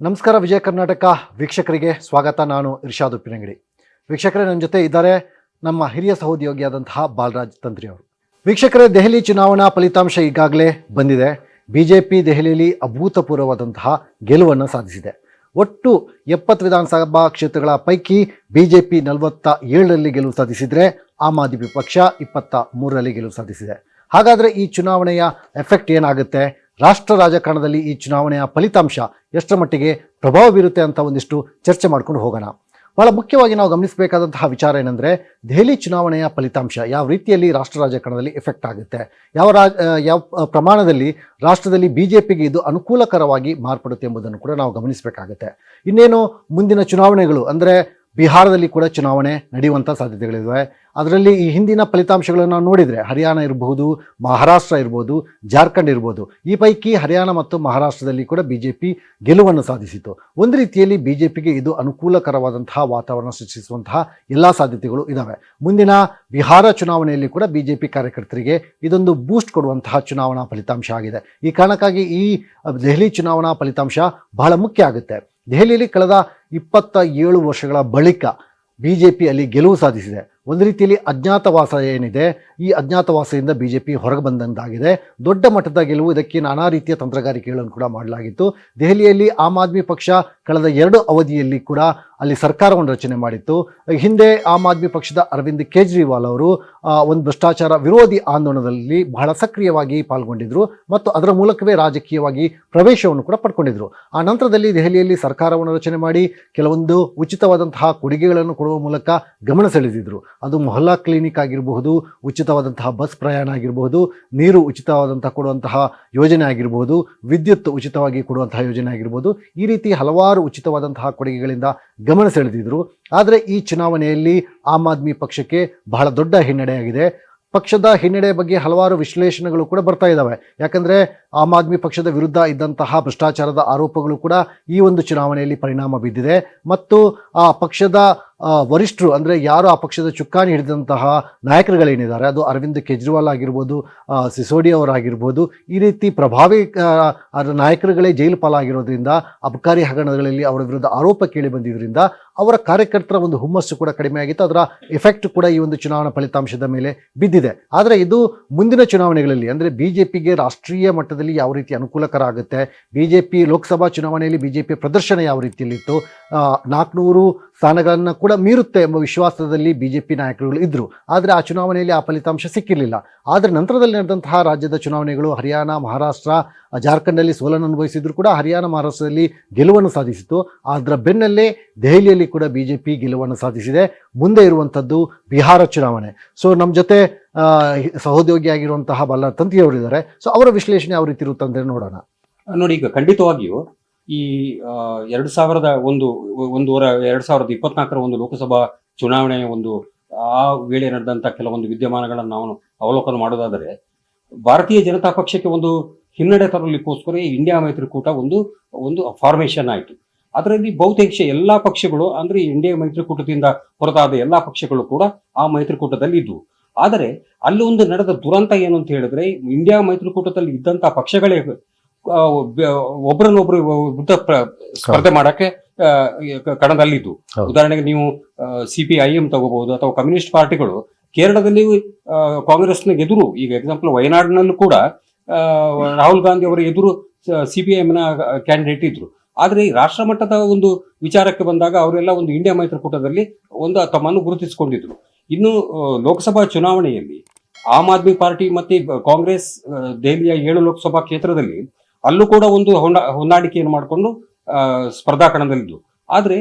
ನಮಸ್ಕಾರ ವಿಜಯ ಕರ್ನಾಟಕ ವೀಕ್ಷಕರಿಗೆ ಸ್ವಾಗತ. ನಾನು ಇರ್ಷಾದ್ ಉಪ್ಪಿನಂಗಡಿ. ವೀಕ್ಷಕರೇ, ನನ್ನ ಜೊತೆ ಇದ್ದಾರೆ ನಮ್ಮ ಹಿರಿಯ ಸಹೋದ್ಯೋಗಿಯಾದಂತಹ ಬಾಲರಾಜ್ ತಂತ್ರಿ ಅವರು. ವೀಕ್ಷಕರೇ, ದೆಹಲಿ ಚುನಾವಣಾ ಫಲಿತಾಂಶ ಈಗಾಗಲೇ ಬಂದಿದೆ. ಬಿಜೆಪಿ ದೆಹಲಿಯಲ್ಲಿ ಅಭೂತಪೂರ್ವವಾದಂತಹ ಗೆಲುವನ್ನು ಸಾಧಿಸಿದೆ. ಒಟ್ಟು 70 ವಿಧಾನಸಭಾ ಕ್ಷೇತ್ರಗಳ ಪೈಕಿ ಬಿಜೆಪಿ 47ರಲ್ಲಿ ಗೆಲುವು ಸಾಧಿಸಿದರೆ ಆಮ್ ಆದ್ಮಿ ಪಕ್ಷ 23ರಲ್ಲಿ ಗೆಲುವು ಸಾಧಿಸಿದೆ. ಹಾಗಾದರೆ ಈ ಚುನಾವಣೆಯ ಎಫೆಕ್ಟ್ ಏನಾಗುತ್ತೆ, ರಾಷ್ಟ್ರ ರಾಜಕಾರಣದಲ್ಲಿ ಈ ಚುನಾವಣೆಯ ಫಲಿತಾಂಶ ಎಷ್ಟರ ಮಟ್ಟಿಗೆ ಪ್ರಭಾವ ಬೀರುತ್ತೆ ಅಂತ ಒಂದಿಷ್ಟು ಚರ್ಚೆ ಮಾಡ್ಕೊಂಡು ಹೋಗೋಣ. ಬಹಳ ಮುಖ್ಯವಾಗಿ ನಾವು ಗಮನಿಸಬೇಕಾದಂತಹ ವಿಚಾರ ಏನಂದರೆ, ದೆಹಲಿ ಚುನಾವಣೆಯ ಫಲಿತಾಂಶ ಯಾವ ರೀತಿಯಲ್ಲಿ ರಾಷ್ಟ್ರ ರಾಜಕಾರಣದಲ್ಲಿ ಎಫೆಕ್ಟ್ ಆಗುತ್ತೆ, ಯಾವ ಪ್ರಮಾಣದಲ್ಲಿ ರಾಷ್ಟ್ರದಲ್ಲಿ ಬಿಜೆಪಿಗೆ ಇದು ಅನುಕೂಲಕರವಾಗಿ ಮಾರ್ಪಡುತ್ತೆ ಎಂಬುದನ್ನು ಕೂಡ ನಾವು ಗಮನಿಸಬೇಕಾಗುತ್ತೆ. ಇನ್ನೇನು ಮುಂದಿನ ಚುನಾವಣೆಗಳು ಅಂದರೆ ಬಿಹಾರದಲ್ಲಿ ಕೂಡ ಚುನಾವಣೆ ನಡೆಯುವಂಥ ಸಾಧ್ಯತೆಗಳಿವೆ. ಅದರಲ್ಲಿ ಈ ಹಿಂದಿನ ಫಲಿತಾಂಶಗಳನ್ನು ನಾವು ನೋಡಿದರೆ ಹರಿಯಾಣ ಇರಬಹುದು, ಮಹಾರಾಷ್ಟ್ರ ಇರ್ಬೋದು, ಜಾರ್ಖಂಡ್ ಇರ್ಬೋದು. ಈ ಪೈಕಿ ಹರಿಯಾಣ ಮತ್ತು ಮಹಾರಾಷ್ಟ್ರದಲ್ಲಿ ಕೂಡ ಬಿಜೆಪಿ ಗೆಲುವನ್ನು ಸಾಧಿಸಿತು. ಒಂದು ರೀತಿಯಲ್ಲಿ ಬಿಜೆಪಿಗೆ ಇದು ಅನುಕೂಲಕರವಾದಂತಹ ವಾತಾವರಣ ಸೃಷ್ಟಿಸುವಂತಹ ಎಲ್ಲ ಸಾಧ್ಯತೆಗಳು ಇದ್ದಾವೆ. ಮುಂದಿನ ಬಿಹಾರ ಚುನಾವಣೆಯಲ್ಲಿ ಕೂಡ ಬಿಜೆಪಿ ಕಾರ್ಯಕರ್ತರಿಗೆ ಇದೊಂದು ಬೂಸ್ಟ್ ಕೊಡುವಂತಹ ಚುನಾವಣಾ ಫಲಿತಾಂಶ ಆಗಿದೆ. ಈ ಕಾರಣಕ್ಕಾಗಿ ಈ ದೆಹಲಿ ಚುನಾವಣಾ ಫಲಿತಾಂಶ ಬಹಳ ಮುಖ್ಯ ಆಗುತ್ತೆ. ದೆಹಲಿಯಲ್ಲಿ ಕಳೆದ 27 ವರ್ಷಗಳ ಬಳಿಕ ಬಿಜೆಪಿ ಅಲ್ಲಿ ಗೆಲುವು ಸಾಧಿಸಿದೆ. ಒಂದು ರೀತಿಯಲ್ಲಿ ಅಜ್ಞಾತವಾಸ ಏನಿದೆ, ಈ ಅಜ್ಞಾತವಾಸದಿಂದ ಬಿಜೆಪಿ ಹೊರಗೆ ಬಂದಂತಾಗಿದೆ. ದೊಡ್ಡ ಮಟ್ಟದ ಗೆಲುವು. ಇದಕ್ಕೆ ನಾನಾ ರೀತಿಯ ತಂತ್ರಗಾರಿಕೆಗಳನ್ನು ಕೂಡ ಮಾಡಲಾಗಿತ್ತು. ದೆಹಲಿಯಲ್ಲಿ ಆಮ್ ಆದ್ಮಿ ಪಕ್ಷ ಕಳೆದ 2 ಅವಧಿಯಲ್ಲಿ ಕೂಡ ಅಲ್ಲಿ ಸರ್ಕಾರವನ್ನು ರಚನೆ ಮಾಡಿತ್ತು. ಹಿಂದೆ ಆಮ್ ಆದ್ಮಿ ಪಕ್ಷದ ಅರವಿಂದ್ ಕೇಜ್ರಿವಾಲ್ ಅವರು ಒಂದು ಭ್ರಷ್ಟಾಚಾರ ವಿರೋಧಿ ಆಂದೋಲನದಲ್ಲಿ ಬಹಳ ಸಕ್ರಿಯವಾಗಿ ಪಾಲ್ಗೊಂಡಿದ್ರು ಮತ್ತು ಅದರ ಮೂಲಕವೇ ರಾಜಕೀಯವಾಗಿ ಪ್ರವೇಶವನ್ನು ಕೂಡ ಪಡ್ಕೊಂಡಿದ್ರು. ಆ ನಂತರದಲ್ಲಿ ದೆಹಲಿಯಲ್ಲಿ ಸರ್ಕಾರವನ್ನು ರಚನೆ ಮಾಡಿ ಕೆಲವೊಂದು ಉಚಿತವಾದಂತಹ ಕೊಡುಗೆಗಳನ್ನು ಕೊಡುವ ಮೂಲಕ ಗಮನ ಸೆಳೆದಿದ್ರು. ಅದು ಮೊಹಲ್ಲಾ ಕ್ಲಿನಿಕ್ ಆಗಿರಬಹುದು, ಉಚಿತವಾದಂತಹ ಬಸ್ ಪ್ರಯಾಣ ಆಗಿರಬಹುದು, ನೀರು ಉಚಿತವಾದಂತಹ ಕೊಡುವಂತಹ ಯೋಜನೆ ಆಗಿರಬಹುದು, ವಿದ್ಯುತ್ ಉಚಿತವಾಗಿ ಕೊಡುವಂತಹ ಯೋಜನೆ ಆಗಿರ್ಬೋದು. ಈ ರೀತಿ ಹಲವಾರು ಉಚಿತವಾದಂತಹ ಕೊಡುಗೆಗಳಿಂದ ಗಮನ ಸೆಳೆದಿದ್ರು. ಆದರೆ ಈ ಚುನಾವಣೆಯಲ್ಲಿ ಆಮ್ ಆದ್ಮಿ ಪಕ್ಷಕ್ಕೆ ಬಹಳ ದೊಡ್ಡ ಹಿನ್ನಡೆಯಾಗಿದೆ. ಪಕ್ಷದ ಹಿನ್ನಡೆ ಬಗ್ಗೆ ಹಲವಾರು ವಿಶ್ಲೇಷಣೆಗಳು ಕೂಡ ಬರ್ತಾ ಇದ್ದಾವೆ. ಯಾಕಂದರೆ ಆಮ್ ಆದ್ಮಿ ಪಕ್ಷದ ವಿರುದ್ಧ ಇದ್ದಂತಹ ಭ್ರಷ್ಟಾಚಾರದ ಆರೋಪಗಳು ಕೂಡ ಈ ಒಂದು ಚುನಾವಣೆಯಲ್ಲಿ ಪರಿಣಾಮ ಬಿದ್ದಿದೆ. ಮತ್ತು ಆ ಪಕ್ಷದ ವರಿಷ್ಠರು ಅಂದರೆ ಯಾರು ಆ ಪಕ್ಷದ ಚುಕ್ಕಾಣಿ ಹಿಡಿದಂತಹ ನಾಯಕರುಗಳೇನಿದ್ದಾರೆ, ಅದು ಅರವಿಂದ್ ಕೇಜ್ರಿವಾಲ್ ಆಗಿರ್ಬೋದು, ಸಿಸೋಡಿಯಾ ಅವರಾಗಿರ್ಬೋದು, ಈ ರೀತಿ ಪ್ರಭಾವಿ ನಾಯಕರುಗಳೇ ಜೈಲು ಪಾಲಾಗಿರೋದ್ರಿಂದ, ಅಬಕಾರಿ ಹಗರಣಗಳಲ್ಲಿ ಅವರ ವಿರುದ್ಧ ಆರೋಪ ಕೇಳಿ ಬಂದಿದ್ದರಿಂದ ಅವರ ಕಾರ್ಯಕರ್ತರ ಒಂದು ಹುಮ್ಮಸ್ಸು ಕೂಡ ಕಡಿಮೆ ಆಗಿತ್ತು. ಅದರ ಎಫೆಕ್ಟ್ ಕೂಡ ಈ ಒಂದು ಚುನಾವಣಾ ಫಲಿತಾಂಶದ ಮೇಲೆ ಬಿದ್ದಿದೆ. ಆದರೆ ಇದು ಮುಂದಿನ ಚುನಾವಣೆಗಳಲ್ಲಿ ಅಂದರೆ ಬಿಜೆಪಿಗೆ ರಾಷ್ಟ್ರೀಯ ಮಟ್ಟದಲ್ಲಿ ಯಾವ ರೀತಿ ಅನುಕೂಲಕರ ಆಗುತ್ತೆ, ಬಿಜೆಪಿ ಲೋಕಸಭಾ ಚುನಾವಣೆಯಲ್ಲಿ ಬಿಜೆಪಿ ಪ್ರದರ್ಶನ ಯಾವ ರೀತಿಯಲ್ಲಿತ್ತು, 400 ಸ್ಥಾನಗಳನ್ನು ಕೂಡ ಮೀರುತ್ತೆ ಎಂಬ ವಿಶ್ವಾಸದಲ್ಲಿ ಬಿಜೆಪಿ ನಾಯಕರುಗಳು ಇದ್ದರು. ಆದರೆ ಆ ಚುನಾವಣೆಯಲ್ಲಿ ಆ ಫಲಿತಾಂಶ ಸಿಕ್ಕಿರಲಿಲ್ಲ. ಆದರೆ ನಂತರದಲ್ಲಿ ನಡೆದಂತಹ ರಾಜ್ಯದ ಚುನಾವಣೆಗಳು ಹರಿಯಾಣ, ಮಹಾರಾಷ್ಟ್ರ, ಜಾರ್ಖಂಡಲ್ಲಿ ಸೋಲನ್ನು ಅನುಭವಿಸಿದ್ರು ಕೂಡ ಹರಿಯಾಣ, ಮಹಾರಾಷ್ಟ್ರದಲ್ಲಿ ಗೆಲುವನ್ನು ಸಾಧಿಸಿತು. ಅದರ ಬೆನ್ನಲ್ಲೇ ದೆಹಲಿಯಲ್ಲಿ ಕೂಡ ಬಿಜೆಪಿ ಗೆಲುವನ್ನು ಸಾಧಿಸಿದೆ. ಮುಂದೆ ಇರುವಂಥದ್ದು ಬಿಹಾರ ಚುನಾವಣೆ. ಸೊ ನಮ್ಮ ಜೊತೆ ಸಹೋದ್ಯೋಗಿಯಾಗಿರುವಂತಹ ಬಾಲರಾಜ್ ತಂತ್ರಿ ಅವರಿದ್ದಾರೆ. ಸೊ ಅವರ ವಿಶ್ಲೇಷಣೆ ಯಾವ ರೀತಿ ಇರುತ್ತಂದ್ರೆ ನೋಡೋಣ. ನೋಡಿ, ಈಗ ಖಂಡಿತವಾಗಿಯೂ ಈ 2024ರ ಒಂದು ಲೋಕಸಭಾ ಚುನಾವಣೆಯ ಒಂದು ಆ ವೇಳೆ ನಡೆದಂತ ಕೆಲವೊಂದು ವಿದ್ಯಮಾನಗಳನ್ನು ನಾವು ಅವಲೋಕನ ಮಾಡೋದಾದರೆ, ಭಾರತೀಯ ಜನತಾ ಪಕ್ಷಕ್ಕೆ ಒಂದು ಹಿನ್ನಡೆ ತರಲಿಕ್ಕೋಸ್ಕರ ಇಂಡಿಯಾ ಮೈತ್ರಿಕೂಟ ಒಂದು ಫಾರ್ಮೇಶನ್ ಆಯಿತು. ಅದರಲ್ಲಿ ಬಹುತೇಕ ಎಲ್ಲಾ ಪಕ್ಷಗಳು ಅಂದ್ರೆ ಇಂಡಿಯಾ ಮೈತ್ರಿಕೂಟದಿಂದ ಹೊರತಾದ ಎಲ್ಲಾ ಪಕ್ಷಗಳು ಕೂಡ ಆ ಮೈತ್ರಿಕೂಟದಲ್ಲಿ ಇದ್ವು. ಆದರೆ ಅಲ್ಲಿ ಒಂದು ನಡೆದ ದುರಂತ ಏನು ಅಂತ ಹೇಳಿದ್ರೆ, ಇಂಡಿಯಾ ಮೈತ್ರಿಕೂಟದಲ್ಲಿ ಇದ್ದಂತಹ ಪಕ್ಷಗಳೇ ಒಬ್ಬರನ್ನೊಬ್ರು ವಿರುದ್ಧ ಸ್ಪರ್ಧೆ ಮಾಡಕ್ಕೆ ಕಣದಲ್ಲಿದ್ದು. ಉದಾಹರಣೆಗೆ ನೀವು CPIM ತಗೋಬಹುದು, ಅಥವಾ ಕಮ್ಯುನಿಸ್ಟ್ ಪಾರ್ಟಿಗಳು ಕೇರಳದಲ್ಲಿ ಕಾಂಗ್ರೆಸ್ನ ಎದುರು, ಈಗ ಎಕ್ಸಾಂಪಲ್ ವಯನಾಡಿನಲ್ಲೂ ಕೂಡ ರಾಹುಲ್ ಗಾಂಧಿ ಅವರ ಎದುರು CPIM ನ ಕ್ಯಾಂಡಿಡೇಟ್ ಇದ್ರು. ಆದ್ರೆ ಈ ರಾಷ್ಟ್ರ ಮಟ್ಟದ ಒಂದು ವಿಚಾರಕ್ಕೆ ಬಂದಾಗ ಅವರೆಲ್ಲ ಒಂದು ಇಂಡಿಯಾ ಮೈತ್ರಿಕೂಟದಲ್ಲಿ ತಮ್ಮನ್ನು ಗುರುತಿಸಿಕೊಂಡಿದ್ರು. ಇನ್ನು ಲೋಕಸಭಾ ಚುನಾವಣೆಯಲ್ಲಿ ಆಮ್ ಆದ್ಮಿ ಪಾರ್ಟಿ ಮತ್ತೆ ಕಾಂಗ್ರೆಸ್ ದೆಹಲಿಯ 7 ಲೋಕಸಭಾ ಕ್ಷೇತ್ರದಲ್ಲಿ ಅಲ್ಲೂ ಕೂಡ ಒಂದು ಹೊಂದಾಣಿಕೆಯನ್ನು ಮಾಡಿಕೊಂಡು ಸ್ಪರ್ಧಾ ಕಣದಲ್ಲಿದ್ದು. ಆದ್ರೆ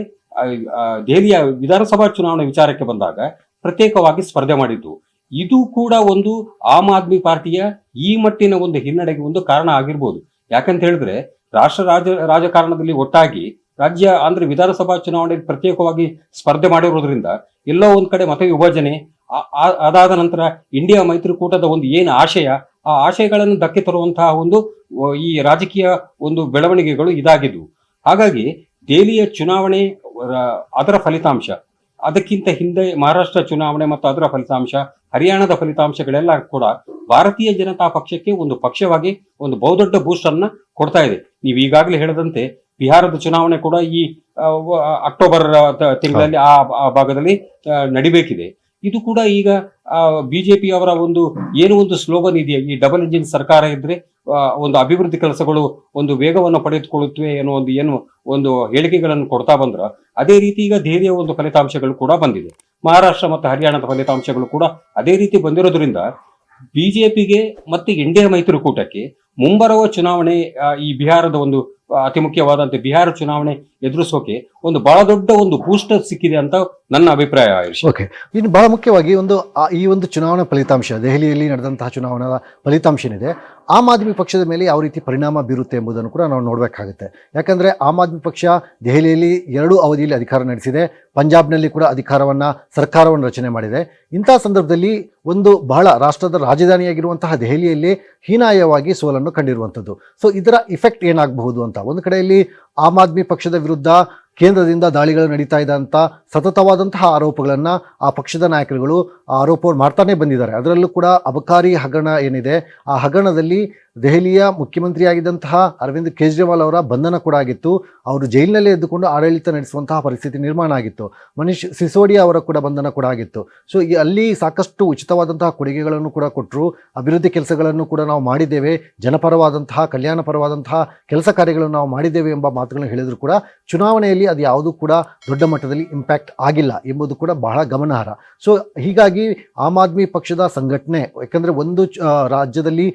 ದೆಹಲಿಯ ವಿಧಾನಸಭಾ ಚುನಾವಣೆ ವಿಚಾರಕ್ಕೆ ಬಂದಾಗ ಪ್ರತ್ಯೇಕವಾಗಿ ಸ್ಪರ್ಧೆ ಮಾಡಿದ್ದು. ಇದು ಕೂಡ ಒಂದು ಆಮ್ ಆದ್ಮಿ ಪಾರ್ಟಿಯ ಈ ಮಟ್ಟಿನ ಒಂದು ಹಿನ್ನಡೆಗೆ ಒಂದು ಕಾರಣ ಆಗಿರ್ಬೋದು. ಯಾಕಂತ ಹೇಳಿದ್ರೆ ರಾಷ್ಟ್ರ ರಾಜಕಾರಣದಲ್ಲಿ ಒಟ್ಟಾಗಿ ರಾಜ್ಯ ಅಂದ್ರೆ ವಿಧಾನಸಭಾ ಚುನಾವಣೆಯಲ್ಲಿ ಪ್ರತ್ಯೇಕವಾಗಿ ಸ್ಪರ್ಧೆ ಮಾಡಿರೋದ್ರಿಂದ ಎಲ್ಲೋ ಒಂದ್ ಕಡೆ ಮತ ವಿಭಜನೆ, ಅದಾದ ನಂತರ ಇಂಡಿಯಾ ಮೈತ್ರಿಕೂಟದ ಒಂದು ಏನು ಆಶಯ, ಆ ಆಶಯಗಳನ್ನು ಧಕ್ಕೆ ತರುವಂತಹ ಈ ರಾಜಕೀಯ ಒಂದು ಬೆಳವಣಿಗೆಗಳು ಇದಾಗಿದ್ವು. ಹಾಗಾಗಿ ದೆಹಲಿಯ ಚುನಾವಣೆ ಅದರ ಫಲಿತಾಂಶ, ಅದಕ್ಕಿಂತ ಹಿಂದೆ ಮಹಾರಾಷ್ಟ್ರ ಚುನಾವಣೆ ಮತ್ತು ಅದರ ಫಲಿತಾಂಶ, ಹರಿಯಾಣದ ಫಲಿತಾಂಶಗಳೆಲ್ಲ ಕೂಡ ಭಾರತೀಯ ಜನತಾ ಪಕ್ಷಕ್ಕೆ ಒಂದು ಪಕ್ಷವಾಗಿ ಒಂದು ಬಹುದೊಡ್ಡ ಬೂಸ್ಟ್ ಅನ್ನ ಕೊಡ್ತಾ ಇದೆ. ನೀವು ಈಗಾಗಲೇ ಹೇಳದಂತೆ ಬಿಹಾರದ ಚುನಾವಣೆ ಕೂಡ ಈ ಅಕ್ಟೋಬರ್ ತಿಂಗಳಲ್ಲಿ ಆ ಭಾಗದಲ್ಲಿ ನಡಿಬೇಕಿದೆ. ಇದು ಕೂಡ ಈಗ ಬಿಜೆಪಿ ಅವರ ಏನು ಒಂದು ಸ್ಲೋಗನ್ ಇದೆಯಾ, ಈ ಡಬಲ್ ಇಂಜಿನ್ ಸರ್ಕಾರ ಇದ್ರೆ ಒಂದು ಅಭಿವೃದ್ಧಿ ಕೆಲಸಗಳು ಒಂದು ವೇಗವನ್ನು ಪಡೆದುಕೊಳ್ಳುತ್ತವೆ ಅನ್ನೋ ಒಂದು ಹೇಳಿಕೆಗಳನ್ನು ಕೊಡ್ತಾ ಬಂದ್ರ, ಅದೇ ರೀತಿ ಈಗ ದೆಹಲಿಯ ಒಂದು ಫಲಿತಾಂಶಗಳು ಕೂಡ ಬಂದಿದೆ. ಮಹಾರಾಷ್ಟ್ರ ಮತ್ತು ಹರಿಯಾಣದ ಫಲಿತಾಂಶಗಳು ಕೂಡ ಅದೇ ರೀತಿ ಬಂದಿರೋದ್ರಿಂದ ಬಿಜೆಪಿಗೆ ಮತ್ತೆ ಇಂಡಿಯಾ ಮೈತ್ರಿಕೂಟಕ್ಕೆ ಮುಂಬರುವ ಚುನಾವಣೆ, ಈ ಬಿಹಾರದ ಅತಿ ಮುಖ್ಯವಾದಂತೆ ಬಿಹಾರ ಚುನಾವಣೆ ಎದುರಿಸೋಕೆ ಬಹಳ ದೊಡ್ಡ ಬೂಸ್ಟರ್ ಸಿಕ್ಕಿದೆ ಅಂತ ನನ್ನ ಅಭಿಪ್ರಾಯ. ಓಕೆ, ಇನ್ನು ಬಹಳ ಮುಖ್ಯವಾಗಿ ಈ ಒಂದು ಚುನಾವಣಾ ಫಲಿತಾಂಶ, ದೆಹಲಿಯಲ್ಲಿ ನಡೆದಂತಹ ಚುನಾವಣಾ ಫಲಿತಾಂಶ ಏನಿದೆ, ಆಮ್ ಆದ್ಮಿ ಪಕ್ಷದ ಮೇಲೆ ಯಾವ ರೀತಿ ಪರಿಣಾಮ ಬೀರುತ್ತೆ ಎಂಬುದನ್ನು ಕೂಡ ನಾವು ನೋಡಬೇಕಾಗುತ್ತೆ. ಯಾಕಂದರೆ ಆಮ್ ಆದ್ಮಿ ಪಕ್ಷ ದೆಹಲಿಯಲ್ಲಿ 2 ಅವಧಿಯಲ್ಲಿ ಅಧಿಕಾರ ನಡೆಸಿದೆ, ಪಂಜಾಬ್ನಲ್ಲಿ ಕೂಡ ಸರ್ಕಾರವನ್ನು ರಚನೆ ಮಾಡಿದೆ. ಇಂತಹ ಸಂದರ್ಭದಲ್ಲಿ ಬಹಳ ರಾಷ್ಟ್ರದ ರಾಜಧಾನಿಯಾಗಿರುವಂತಹ ದೆಹಲಿಯಲ್ಲಿ ಹೀನಾಯವಾಗಿ ಸೋಲನ್ನು ಕಂಡಿರುವಂಥದ್ದು. ಸೊ ಇದರ ಇಫೆಕ್ಟ್ ಏನಾಗಬಹುದು ಅಂತ, ಒಂದು ಕಡೆಯಲ್ಲಿ ಆಮ್ ಆದ್ಮಿ ಪಕ್ಷದ ವಿರುದ್ಧ ಕೇಂದ್ರದಿಂದ ದಾಳಿಗಳು ನಡೀತಾ ಇದ್ದಂಥ ಸತತವಾದಂತಹ ಆರೋಪಗಳನ್ನು ಆ ಪಕ್ಷದ ನಾಯಕರುಗಳು ಆರೋಪವನ್ನು ಮಾಡ್ತಾನೆ ಬಂದಿದ್ದಾರೆ. ಅದರಲ್ಲೂ ಕೂಡ ಅಬಕಾರಿ ಹಗರಣ ಏನಿದೆ, ಆ ಹಗರಣದಲ್ಲಿ ದೆಹಲಿಯ ಮುಖ್ಯಮಂತ್ರಿಯಾಗಿದ್ದಂತಹ ಅರವಿಂದ್ ಕೇಜ್ರಿವಾಲ್ ಅವರ ಬಂಧನ ಕೂಡ ಆಗಿತ್ತು. ಅವರು ಜೈಲಿನಲ್ಲೇ ಎದ್ದುಕೊಂಡು ಆಡಳಿತ ನಡೆಸುವಂತಹ ಪರಿಸ್ಥಿತಿ ನಿರ್ಮಾಣ ಆಗಿತ್ತು. ಮನೀಶ್ ಸಿಸೋಡಿಯಾ ಅವರ ಕೂಡ ಬಂಧನ ಕೂಡ ಆಗಿತ್ತು. ಸೊ ಅಲ್ಲಿ ಸಾಕಷ್ಟು ಉಚಿತವಾದಂತಹ ಕೊಡುಗೆಗಳನ್ನು ಕೂಡ ಕೊಟ್ಟರು, ಅಭಿವೃದ್ಧಿ ಕೆಲಸಗಳನ್ನು ಕೂಡ ನಾವು ಮಾಡಿದ್ದೇವೆ, ಜನಪರವಾದಂತಹ ಕಲ್ಯಾಣಪರವಾದಂತಹ ಕೆಲಸ ಕಾರ್ಯಗಳನ್ನು ನಾವು ಮಾಡಿದ್ದೇವೆ ಎಂಬ ಮಾತುಗಳನ್ನು ಹೇಳಿದ್ರು ಕೂಡ ಚುನಾವಣೆಯಲ್ಲಿ ಅದು ಯಾವುದೂ ಕೂಡ ದೊಡ್ಡ ಮಟ್ಟದಲ್ಲಿ ಇಂಪ್ಯಾಕ್ಟ್ ಆಗಿಲ್ಲ ಎಂಬುದು ಕೂಡ ಬಹಳ ಗಮನಾರ್ಹ. ಸೊ ಹೀಗಾಗಿ ಆಮ್ ಆದ್ಮಿ ಪಕ್ಷದ ಸಂಘಟನೆ, ಯಾಕಂದರೆ ರಾಜ್ಯದಲ್ಲಿ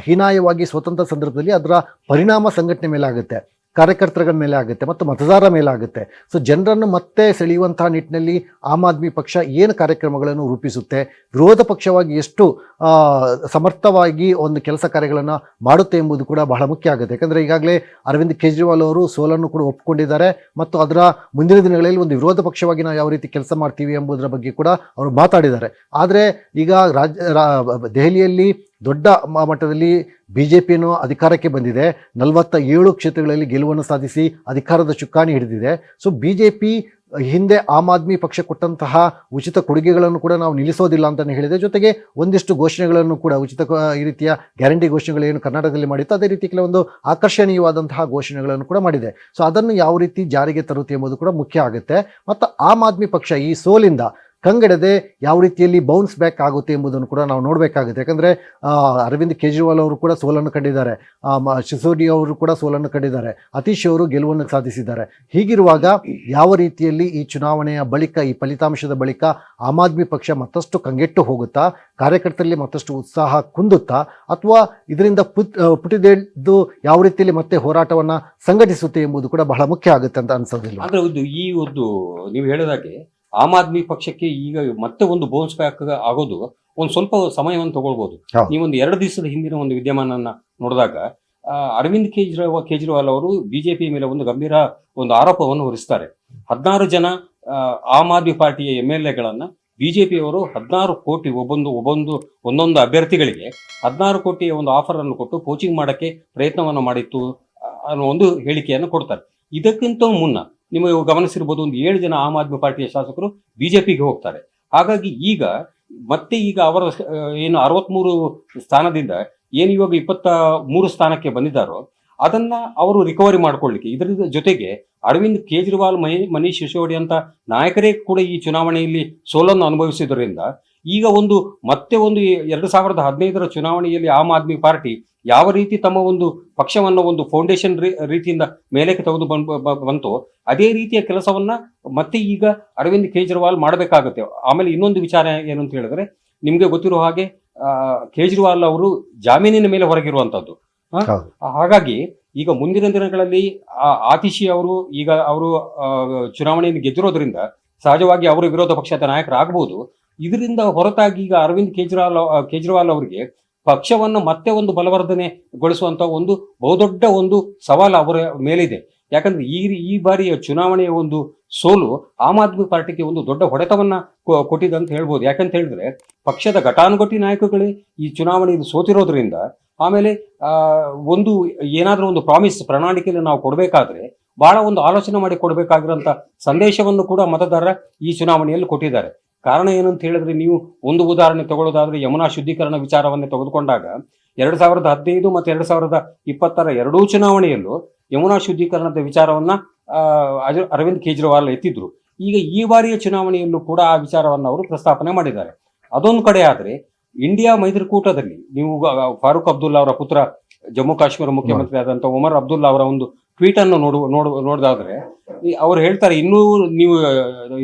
ಹೀನಾಯವಾಗಿ ಸ್ವತಂತ್ರ ಸಂದರ್ಭದಲ್ಲಿ ಅದರ ಪರಿಣಾಮ ಸಂಘಟನೆ ಮೇಲೆ ಆಗುತ್ತೆ, ಕಾರ್ಯಕರ್ತರ ಮೇಲೆ ಆಗುತ್ತೆ ಮತ್ತು ಮತದಾರರ ಮೇಲೆ ಆಗುತ್ತೆ. ಸೊ ಜನರನ್ನು ಮತ್ತೆ ಸೆಳೆಯುವಂತಹ ನಿಟ್ಟಿನಲ್ಲಿ ಆಮ್ ಆದ್ಮಿ ಪಕ್ಷ ಏನು ಕಾರ್ಯಕ್ರಮಗಳನ್ನು ರೂಪಿಸುತ್ತೆ, ವಿರೋಧ ಪಕ್ಷವಾಗಿ ಎಷ್ಟು ಸಮರ್ಥವಾಗಿ ಕೆಲಸ ಕಾರ್ಯಗಳನ್ನು ಮಾಡುತ್ತೆ ಎಂಬುದು ಕೂಡ ಬಹಳ ಮುಖ್ಯ ಆಗುತ್ತೆ. ಯಾಕಂದರೆ ಈಗಾಗಲೇ ಅರವಿಂದ್ ಕೇಜ್ರಿವಾಲ್ ಅವರು ಸೋಲನ್ನು ಕೂಡ ಒಪ್ಪಿಕೊಂಡಿದ್ದಾರೆ ಮತ್ತು ಅದರ ಮುಂದಿನ ದಿನಗಳಲ್ಲಿ ವಿರೋಧ ಪಕ್ಷವಾಗಿ ನಾವು ಯಾವ ರೀತಿ ಕೆಲಸ ಮಾಡ್ತೀವಿ ಎಂಬುದರ ಬಗ್ಗೆ ಕೂಡ ಅವರು ಮಾತಾಡಿದ್ದಾರೆ. ಆದರೆ ಈಗ ದೆಹಲಿಯಲ್ಲಿ ದೊಡ್ಡ ಮಟ್ಟದಲ್ಲಿ ಬಿಜೆಪಿಯನ್ನು ಅಧಿಕಾರಕ್ಕೆ ಬಂದಿದೆ, 47 ಕ್ಷೇತ್ರಗಳಲ್ಲಿ ಗೆಲುವನ್ನು ಸಾಧಿಸಿ ಅಧಿಕಾರದ ಚುಕ್ಕಾಣಿ ಹಿಡಿದಿದೆ. ಸೊ ಬಿಜೆಪಿ ಹಿಂದೆ ಆಮ್ ಆದ್ಮಿ ಪಕ್ಷ ಕೊಟ್ಟಂತಹ ಉಚಿತ ಕೊಡುಗೆಗಳನ್ನು ಕೂಡ ನಾವು ನಿಲ್ಲಿಸೋದಿಲ್ಲ ಅಂತಲೇ ಹೇಳಿದೆ. ಜೊತೆಗೆ ಒಂದಿಷ್ಟು ಘೋಷಣೆಗಳನ್ನು ಕೂಡ ಈ ರೀತಿಯ ಗ್ಯಾರಂಟಿ ಘೋಷಣೆಗಳೇನು ಕರ್ನಾಟಕದಲ್ಲಿ ಮಾಡಿತ್ತು, ಅದೇ ರೀತಿ ಕೆಲವೊಂದು ಆಕರ್ಷಣೀಯವಾದಂತಹ ಘೋಷಣೆಗಳನ್ನು ಕೂಡ ಮಾಡಿದೆ. ಸೊ ಅದನ್ನು ಯಾವ ರೀತಿ ಜಾರಿಗೆ ತರುತ್ತೆ ಎಂಬುದು ಕೂಡ ಮುಖ್ಯ ಆಗುತ್ತೆ. ಮತ್ತು ಆಮ್ ಆದ್ಮಿ ಪಕ್ಷ ಈ ಸೋಲಿಂದ ಕಂಗೆಡದೆ ಯಾವ ರೀತಿಯಲ್ಲಿ ಬೌನ್ಸ್ ಬ್ಯಾಕ್ ಆಗುತ್ತೆ ಎಂಬುದನ್ನು ಕೂಡ ನಾವು ನೋಡಬೇಕಾಗುತ್ತೆ. ಯಾಕಂದರೆ ಅರವಿಂದ್ ಕೇಜ್ರಿವಾಲ್ ಅವರು ಕೂಡ ಸೋಲನ್ನು ಕಂಡಿದ್ದಾರೆ, ಸಿಸೋಡಿಯಾ ಅವರು ಕೂಡ ಸೋಲನ್ನು ಕಂಡಿದ್ದಾರೆ, ಅತೀಶ್ ಅವರು ಗೆಲುವನ್ನು ಸಾಧಿಸಿದ್ದಾರೆ. ಹೀಗಿರುವಾಗ ಯಾವ ರೀತಿಯಲ್ಲಿ ಈ ಚುನಾವಣೆಯ ಬಳಿಕ, ಈ ಫಲಿತಾಂಶದ ಬಳಿಕ ಆಮ್ ಆದ್ಮಿ ಪಕ್ಷ ಮತ್ತಷ್ಟು ಕಂಗೆಟ್ಟು ಹೋಗುತ್ತಾ, ಕಾರ್ಯಕರ್ತರಲ್ಲಿ ಮತ್ತಷ್ಟು ಉತ್ಸಾಹ ಕುಂದುತ್ತಾ, ಅಥವಾ ಇದರಿಂದ ಪುಟಿದೆದ್ದು ಯಾವ ರೀತಿಯಲ್ಲಿ ಮತ್ತೆ ಹೋರಾಟವನ್ನು ಸಂಘಟಿಸುತ್ತೆ ಎಂಬುದು ಕೂಡ ಬಹಳ ಮುಖ್ಯ ಆಗುತ್ತೆ ಅಂತ ಅನ್ಸೋದಿಲ್ಲ. ಆದರೆ ನೀವು ಹೇಳಿದಾಗೆ ಆಮ್ ಆದ್ಮಿ ಪಕ್ಷಕ್ಕೆ ಈಗ ಮತ್ತೆ ಬೌನ್ಸ್ ಬ್ಯಾಕ್ ಆಗೋದು ಸ್ವಲ್ಪ ಸಮಯವನ್ನು ತಗೊಳ್ಬಹುದು. ನೀವೊಂದು 2 ದಿವಸದ ಹಿಂದಿನ ವಿದ್ಯಮಾನನ ನೋಡಿದಾಗ ಅರವಿಂದ್ ಕೇಜ್ರಿವಾಲ್ ಅವರು ಬಿಜೆಪಿ ಮೇಲೆ ಗಂಭೀರ ಆರೋಪವನ್ನು ಹೊರಿಸ್ತಾರೆ. 16 ಜನ ಆಮ್ ಆದ್ಮಿ ಪಾರ್ಟಿಯ MLAಗಳನ್ನ ಬಿಜೆಪಿಯವರು 16 ಕೋಟಿ ಒಂದೊಂದು ಅಭ್ಯರ್ಥಿಗಳಿಗೆ 16 ಕೋಟಿಯ ಆಫರ್ ಅನ್ನು ಕೊಟ್ಟು ಕೋಚಿಂಗ್ ಮಾಡಕ್ಕೆ ಪ್ರಯತ್ನವನ್ನು ಮಾಡಿತ್ತು ಅನ್ನೋ ಹೇಳಿಕೆಯನ್ನು ಕೊಡ್ತಾರೆ. ಇದಕ್ಕಿಂತ ಮುನ್ನ ನಿಮಗೆ ಗಮನಿಸಿರ್ಬೋದು, 7 ಜನ ಆಮ್ ಆದ್ಮಿ ಪಾರ್ಟಿಯ ಶಾಸಕರು ಬಿಜೆಪಿಗೆ ಹೋಗ್ತಾರೆ. ಹಾಗಾಗಿ ಈಗ ಅವರ ಏನು 63 ಸ್ಥಾನದಿಂದ ಇವಾಗ 23 ಸ್ಥಾನಕ್ಕೆ ಬಂದಿದ್ದಾರೋ ಅದನ್ನ ಅವರು ರಿಕವರಿ ಮಾಡ್ಕೊಳ್ಳಿಕ್ಕೆ, ಇದರ ಜೊತೆಗೆ ಅರವಿಂದ್ ಕೇಜ್ರಿವಾಲ್, ಮನೀಶ್ ಸಿಸೋಡಿಯಾ ಅಂತ ನಾಯಕರೇ ಕೂಡ ಈ ಚುನಾವಣೆಯಲ್ಲಿ ಸೋಲನ್ನು ಅನುಭವಿಸಿದ್ರಿಂದ ಈಗ ಮತ್ತೆ 2015ರ ಚುನಾವಣೆಯಲ್ಲಿ ಆಮ್ ಆದ್ಮಿ ಪಾರ್ಟಿ ಯಾವ ರೀತಿ ತಮ್ಮ ಪಕ್ಷವನ್ನು ಫೌಂಡೇಶನ್ ರೀತಿಯಿಂದ ಮೇಲಕ್ಕೆ ತೆಗೆದು ಬಂತು, ಅದೇ ರೀತಿಯ ಕೆಲಸವನ್ನ ಮತ್ತೆ ಈಗ ಅರವಿಂದ್ ಕೇಜ್ರಿವಾಲ್ ಮಾಡಬೇಕಾಗುತ್ತೆ. ಆಮೇಲೆ ಇನ್ನೊಂದು ವಿಚಾರ ಏನು ಅಂತ ಹೇಳಿದ್ರೆ, ನಿಮ್ಗೆ ಗೊತ್ತಿರೋ ಹಾಗೆ ಕೇಜ್ರಿವಾಲ್ ಅವರು ಜಾಮೀನಿನ ಮೇಲೆ ಹೊರಗಿರುವಂತದ್ದು. ಹಾಗಾಗಿ ಈಗ ಮುಂದಿನ ದಿನಗಳಲ್ಲಿ ಆತಿಶಿ ಅವರು ಚುನಾವಣೆಯನ್ನು ಗೆದ್ದಿರೋದ್ರಿಂದ ಸಹಜವಾಗಿ ಅವರು ವಿರೋಧ ಪಕ್ಷದ ನಾಯಕರಾಗಬಹುದು. ಇದರಿಂದ ಹೊರತಾಗಿ ಈಗ ಅರವಿಂದ್ ಕೇಜ್ರಿವಾಲ್ ಅವರಿಗೆ ಪಕ್ಷವನ್ನು ಮತ್ತೆ ಬಲವರ್ಧನೆಗೊಳಿಸುವಂತ ಬಹುದೊಡ್ಡ ಸವಾಲು ಅವರ ಮೇಲಿದೆ. ಯಾಕಂದ್ರೆ ಈ ಬಾರಿಯ ಚುನಾವಣೆಯ ಸೋಲು ಆಮ್ ಆದ್ಮಿ ಪಾರ್ಟಿಗೆ ದೊಡ್ಡ ಹೊಡೆತವನ್ನ ಕೊಟ್ಟಿದೆ ಅಂತ ಹೇಳ್ಬೋದು. ಯಾಕಂತ ಹೇಳಿದ್ರೆ ಪಕ್ಷದ ಘಟಾನುಘಟಿ ನಾಯಕಗಳೇ ಈ ಚುನಾವಣೆಯಲ್ಲಿ ಸೋತಿರೋದ್ರಿಂದ, ಆಮೇಲೆ ಏನಾದ್ರೂ ಪ್ರಾಮಿಸ್ ಪ್ರಣಾಳಿಕೆಯಲ್ಲಿ ನಾವು ಕೊಡಬೇಕಾದ್ರೆ ಬಹಳ ಆಲೋಚನೆ ಮಾಡಿ ಕೊಡಬೇಕಾಗಿರೋಂಥ ಸಂದೇಶವನ್ನು ಕೂಡ ಮತದಾರರ ಈ ಚುನಾವಣೆಯಲ್ಲಿ ಕೊಟ್ಟಿದ್ದಾರೆ. ಕಾರಣ ಏನಂತ ಹೇಳಿದ್ರೆ, ನೀವು ಉದಾಹರಣೆ ತಗೊಳ್ಳೋದಾದ್ರೆ ಯಮುನಾ ಶುದ್ಧೀಕರಣ ವಿಚಾರವನ್ನೇ ತೆಗೆದುಕೊಂಡಾಗ 2015 ಮತ್ತು 2020 ಎರಡೂ ಚುನಾವಣೆಯಲ್ಲೂ ಯಮುನಾ ಶುದ್ಧೀಕರಣದ ವಿಚಾರವನ್ನ ಅರವಿಂದ್ ಕೇಜ್ರಿವಾಲ್ ಎತ್ತಿದ್ರು. ಈಗ ಈ ಬಾರಿಯ ಚುನಾವಣೆಯಲ್ಲೂ ಕೂಡ ಆ ವಿಚಾರವನ್ನು ಅವರು ಪ್ರಸ್ತಾಪನೆ ಮಾಡಿದ್ದಾರೆ. ಅದೊಂದು ಕಡೆ ಆದ್ರೆ ಇಂಡಿಯಾ ಮೈತ್ರಿಕೂಟದಲ್ಲಿ ನೀವು ಫಾರೂಕ್ ಅಬ್ದುಲ್ಲಾ ಅವರ ಪುತ್ರ ಜಮ್ಮು ಕಾಶ್ಮೀರ ಮುಖ್ಯಮಂತ್ರಿ ಆದಂತ ಉಮರ್ ಅಬ್ದುಲ್ಲಾ ಅವರ ಒಂದು ಟ್ವೀಟ್ ಅನ್ನು ನೋಡಿದಾದ್ರೆ ಅವ್ರು ಹೇಳ್ತಾರೆ, ಇನ್ನೂ ನೀವು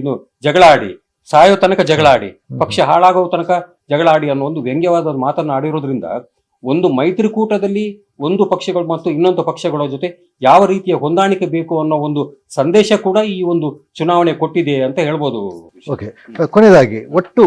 ಇನ್ನು ಜಗಳ ಆಡಿ, ಸಾಯೋ ತನಕ ಜಗಳ ಆಡಿ, ಪಕ್ಷ ಹಾಳಾಗೋ ತನಕ ಜಗಳ ಆಡಿ ಅನ್ನೋ ಒಂದು ವ್ಯಂಗ್ಯವಾದ ಮಾತನ್ನು ಆಡಿರೋದ್ರಿಂದ ಒಂದು ಮೈತ್ರಿಕೂಟದಲ್ಲಿ ಒಂದು ಪಕ್ಷಗಳು ಮತ್ತು ಇನ್ನೊಂದು ಪಕ್ಷಗಳ ಜೊತೆ ಯಾವ ರೀತಿಯ ಹೊಂದಾಣಿಕೆ ಬೇಕು ಅನ್ನೋ ಒಂದು ಸಂದೇಶ ಕೂಡ ಈ ಒಂದು ಚುನಾವಣೆ ಕೊಟ್ಟಿದೆ ಅಂತ ಹೇಳ್ಬೋದು. ಓಕೆ, ಕೊನೆಯದಾಗಿ ಒಟ್ಟು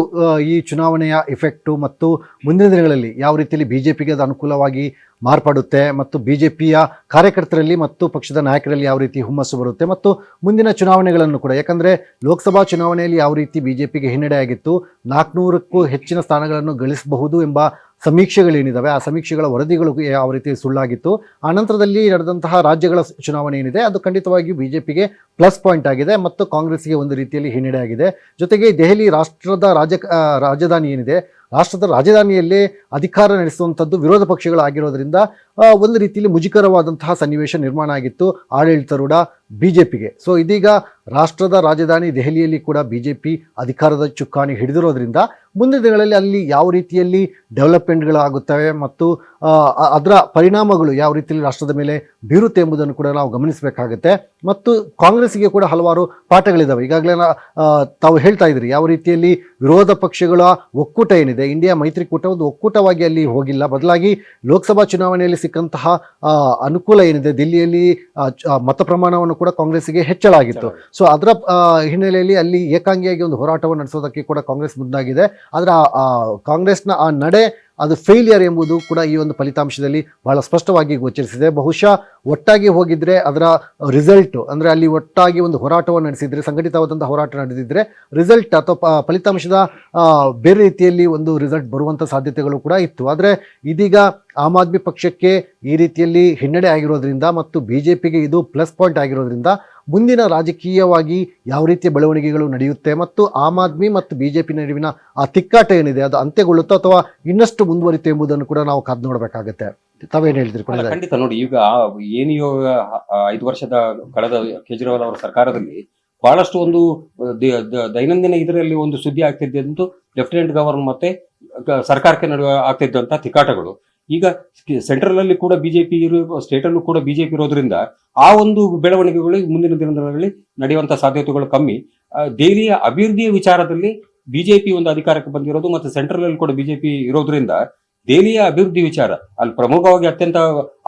ಈ ಚುನಾವಣೆಯ ಇಫೆಕ್ಟು ಮತ್ತು ಮುಂದಿನ ದಿನಗಳಲ್ಲಿ ಯಾವ ರೀತಿಯಲ್ಲಿ ಬಿಜೆಪಿಗೆ ಅದು ಅನುಕೂಲವಾಗಿ ಮಾರ್ಪಡುತ್ತೆ ಮತ್ತು ಬಿಜೆಪಿಯ ಕಾರ್ಯಕರ್ತರಲ್ಲಿ ಮತ್ತು ಪಕ್ಷದ ನಾಯಕರಲ್ಲಿ ಯಾವ ರೀತಿ ಹುಮ್ಮಸ್ಸು ಬರುತ್ತೆ ಮತ್ತು ಮುಂದಿನ ಚುನಾವಣೆಗಳನ್ನು ಕೂಡ, ಯಾಕಂದರೆ ಲೋಕಸಭಾ ಚುನಾವಣೆಯಲ್ಲಿ ಯಾವ ರೀತಿ ಬಿಜೆಪಿಗೆ ಹಿನ್ನಡೆ ಆಗಿತ್ತು, 400ಕ್ಕೂ ಹೆಚ್ಚಿನ ಸ್ಥಾನಗಳನ್ನು ಗಳಿಸಬಹುದು ಎಂಬ ಸಮೀಕ್ಷೆಗಳೇನಿದ್ದಾವೆ, ಆ ಸಮೀಕ್ಷೆಗಳ ವರದಿಗಳು ಯಾವ ರೀತಿ ಸುಳ್ಳಾಗಿತ್ತು, ಆ ನಂತರದಲ್ಲಿ ನಡೆದಂತಹ ರಾಜ್ಯಗಳ ಚುನಾವಣೆ ಏನಿದೆ ಅದು ಖಂಡಿತವಾಗಿಯೂ ಬಿಜೆಪಿಗೆ ಪ್ಲಸ್ ಪಾಯಿಂಟ್ ಆಗಿದೆ ಮತ್ತು ಕಾಂಗ್ರೆಸ್ಗೆ ಒಂದು ರೀತಿಯಲ್ಲಿ ಹಿನ್ನಡೆ ಆಗಿದೆ. ಜೊತೆಗೆ ದೆಹಲಿ ರಾಷ್ಟ್ರದ ರಾಜಧಾನಿ ಏನಿದೆ, ರಾಷ್ಟ್ರದ ರಾಜಧಾನಿಯಲ್ಲೇ ಅಧಿಕಾರ ನಡೆಸುವಂಥದ್ದು ವಿರೋಧ ಪಕ್ಷಗಳಾಗಿರೋದ್ರಿಂದ ಒಂದು ರೀತಿಯಲ್ಲಿ ಮುಜುಗರವಾದಂತಹ ಸನ್ನಿವೇಶ ನಿರ್ಮಾಣ ಆಗಿತ್ತು ಆಡಳಿತಾರೂಢ ಬಿಜೆಪಿಗೆ. ಸೊ ಇದೀಗ ರಾಷ್ಟ್ರದ ರಾಜಧಾನಿ ದೆಹಲಿಯಲ್ಲಿ ಕೂಡ ಬಿಜೆಪಿ ಅಧಿಕಾರದ ಚುಕ್ಕಾಣಿ ಹಿಡಿದಿರೋದ್ರಿಂದ ಮುಂದಿನ ದಿನಗಳಲ್ಲಿ ಅಲ್ಲಿ ಯಾವ ರೀತಿಯಲ್ಲಿ ಡೆವಲಪ್ಮೆಂಟ್ಗಳಾಗುತ್ತವೆ ಮತ್ತು ಅದರ ಪರಿಣಾಮಗಳು ಯಾವ ರೀತಿಯಲ್ಲಿ ರಾಷ್ಟ್ರದ ಮೇಲೆ ಬೀರುತ್ತೆ ಎಂಬುದನ್ನು ಕೂಡ ನಾವು ಗಮನಿಸಬೇಕಾಗುತ್ತೆ. ಮತ್ತು ಕಾಂಗ್ರೆಸ್ಸಿಗೆ ಕೂಡ ಹಲವಾರು ಪಾಠಗಳಿದ್ದಾವೆ. ಈಗಾಗಲೇ ತಾವು ಹೇಳ್ತಾ ಇದ್ರಿ ಯಾವ ರೀತಿಯಲ್ಲಿ ವಿರೋಧ ಪಕ್ಷಗಳ ಒಕ್ಕೂಟ ಏನಿದೆ, ಇಂಡಿಯಾ ಮೈತ್ರಿಕೂಟ ಒಂದು ಒಕ್ಕೂಟವಾಗಿ ಅಲ್ಲಿ ಹೋಗಿಲ್ಲ, ಬದಲಾಗಿ ಲೋಕಸಭಾ ಚುನಾವಣೆಯಲ್ಲಿ ಸಿಕ್ಕಂತಹ ಅನುಕೂಲ ಏನಿದೆ, ದಿಲ್ಲಿಯಲ್ಲಿ ಮತ ಪ್ರಮಾಣವನ್ನು ಕೂಡ ಕಾಂಗ್ರೆಸ್ಸಿಗೆ ಹೆಚ್ಚಳ ಆಗಿತ್ತು. ಸೊ ಅದರ ಹಿನ್ನೆಲೆಯಲ್ಲಿ ಅಲ್ಲಿ ಏಕಾಂಗಿಯಾಗಿ ಒಂದು ಹೋರಾಟವನ್ನು ನಡೆಸೋದಕ್ಕೆ ಕೂಡ ಕಾಂಗ್ರೆಸ್ ಮುಂದಾಗಿದೆ. ಆದರೆ ಕಾಂಗ್ರೆಸ್ನ ಆ ನಡೆ ಅದು ಫೇಲಿಯರ್ ಎಂಬುದು ಕೂಡ ಈ ಒಂದು ಫಲಿತಾಂಶದಲ್ಲಿ ಬಹಳ ಸ್ಪಷ್ಟವಾಗಿ ಗೋಚರಿಸಿದೆ. ಬಹುಶಃ ಒಟ್ಟಾಗಿ ಹೋಗಿದ್ರೆ ಅದರ ರಿಸಲ್ಟ್ ಅಂದರೆ ಅಲ್ಲಿ ಒಟ್ಟಾಗಿ ಒಂದು ಹೋರಾಟವನ್ನು ನಡೆಸಿದ್ರೆ, ಸಂಘಟಿತವಾದಂಥ ಹೋರಾಟ ನಡೆದಿದ್ರೆ ರಿಸಲ್ಟ್ ಅಥವಾ ಫಲಿತಾಂಶದ ಬೇರೆ ರೀತಿಯಲ್ಲಿ ಒಂದು ರಿಸಲ್ಟ್ ಬರುವಂಥ ಸಾಧ್ಯತೆಗಳು ಕೂಡ ಇತ್ತು. ಆದರೆ ಇದೀಗ ಆಮ್ ಆದ್ಮಿ ಪಕ್ಷಕ್ಕೆ ಈ ರೀತಿಯಲ್ಲಿ ಹಿನ್ನಡೆ ಆಗಿರೋದ್ರಿಂದ ಮತ್ತು ಬಿಜೆಪಿಗೆ ಇದು ಪ್ಲಸ್ ಪಾಯಿಂಟ್ ಆಗಿರೋದ್ರಿಂದ ಮುಂದಿನ ರಾಜಕೀಯವಾಗಿ ಯಾವ ರೀತಿಯ ಬೆಳವಣಿಗೆಗಳು ನಡೆಯುತ್ತೆ ಮತ್ತು ಆಮ್ ಆದ್ಮಿ ಮತ್ತು ಬಿಜೆಪಿ ನಡುವಿನ ಆ ತಿಕ್ಕಾಟ ಏನಿದೆ ಅದು ಅಂತ್ಯಗೊಳ್ಳುತ್ತೋ ಅಥವಾ ಇನ್ನಷ್ಟು ಮುಂದುವರಿತೆ ಎಂಬುದನ್ನು ಕೂಡ ನಾವು ಕಾದು ನೋಡಬೇಕಾಗತ್ತೆ. ತಾವೇನು ಹೇಳ್ತೀರಿ? ಖಂಡಿತ ನೋಡಿ, ಈಗ ಏನು 5 ವರ್ಷದ ಕಳೆದ ಕೇಜ್ರಿವಾಲ್ ಅವರ ಸರ್ಕಾರದಲ್ಲಿ ಬಹಳಷ್ಟು ಒಂದು ದೈನಂದಿನ ಇದರಲ್ಲಿ ಒಂದು ಸುದ್ದಿ ಆಗ್ತಿದ್ದಂತೂ ಲೆಫ್ಟಿನೆಂಟ್ ಗವರ್ನರ್ ಮತ್ತೆ ಸರ್ಕಾರಕ್ಕೆ ನಡುವೆ ಆಗ್ತಿದ್ದಂತ ತಿಕ್ಕಾಟಗಳು ಈಗ ಸೆಂಟ್ರಲ್ ಅಲ್ಲಿ ಕೂಡ ಬಿಜೆಪಿ ಸ್ಟೇಟ್ ಅಲ್ಲೂ ಕೂಡ ಬಿಜೆಪಿ ಇರೋದ್ರಿಂದ ಆ ಒಂದು ಬೆಳವಣಿಗೆಗಳು ಮುಂದಿನ ದಿನಗಳಲ್ಲಿ ನಡೆಯುವಂತ ಸಾಧ್ಯತೆಗಳು ಕಮ್ಮಿ. ದೆಹಲಿಯ ಅಭಿವೃದ್ಧಿಯ ವಿಚಾರದಲ್ಲಿ ಬಿಜೆಪಿ ಒಂದು ಅಧಿಕಾರಕ್ಕೆ ಬಂದಿರೋದು ಮತ್ತು ಸೆಂಟ್ರಲ್ ಅಲ್ಲಿ ಕೂಡ ಬಿಜೆಪಿ ಇರೋದ್ರಿಂದ ದೆಹಲಿಯ ಅಭಿವೃದ್ಧಿ ವಿಚಾರ ಅಲ್ಲಿ ಪ್ರಮುಖವಾಗಿ ಅತ್ಯಂತ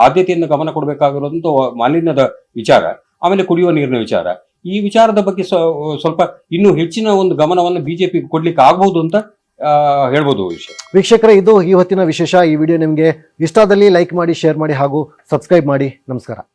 ಆದ್ಯತೆಯಿಂದ ಗಮನ ಕೊಡಬೇಕಾಗಿರೋದು ಮಾಲಿನ್ಯದ ವಿಚಾರ, ಆಮೇಲೆ ಕುಡಿಯುವ ನೀರಿನ ವಿಚಾರ. ಈ ವಿಚಾರದ ಬಗ್ಗೆ ಸ್ವಲ್ಪ ಇನ್ನೂ ಹೆಚ್ಚಿನ ಒಂದು ಗಮನವನ್ನು ಬಿಜೆಪಿ ಕೊಡ್ಲಿಕ್ಕೆ ಆಗ್ಬಹುದು ಅಂತ ಹೇಳ್ಬೋದು. ವೀಕ್ಷಕರೇ, ಇದು ಈ ಹೊತ್ತಿನ ವಿಶೇಷ. ಈ ವಿಡಿಯೋ ನಿಮಗೆ ಇಷ್ಟ ಆದಲ್ಲಿ ಲೈಕ್ ಮಾಡಿ, ಶೇರ್ ಮಾಡಿ ಹಾಗೂ ಸಬ್ಸ್ಕ್ರೈಬ್ ಮಾಡಿ. ನಮಸ್ಕಾರ.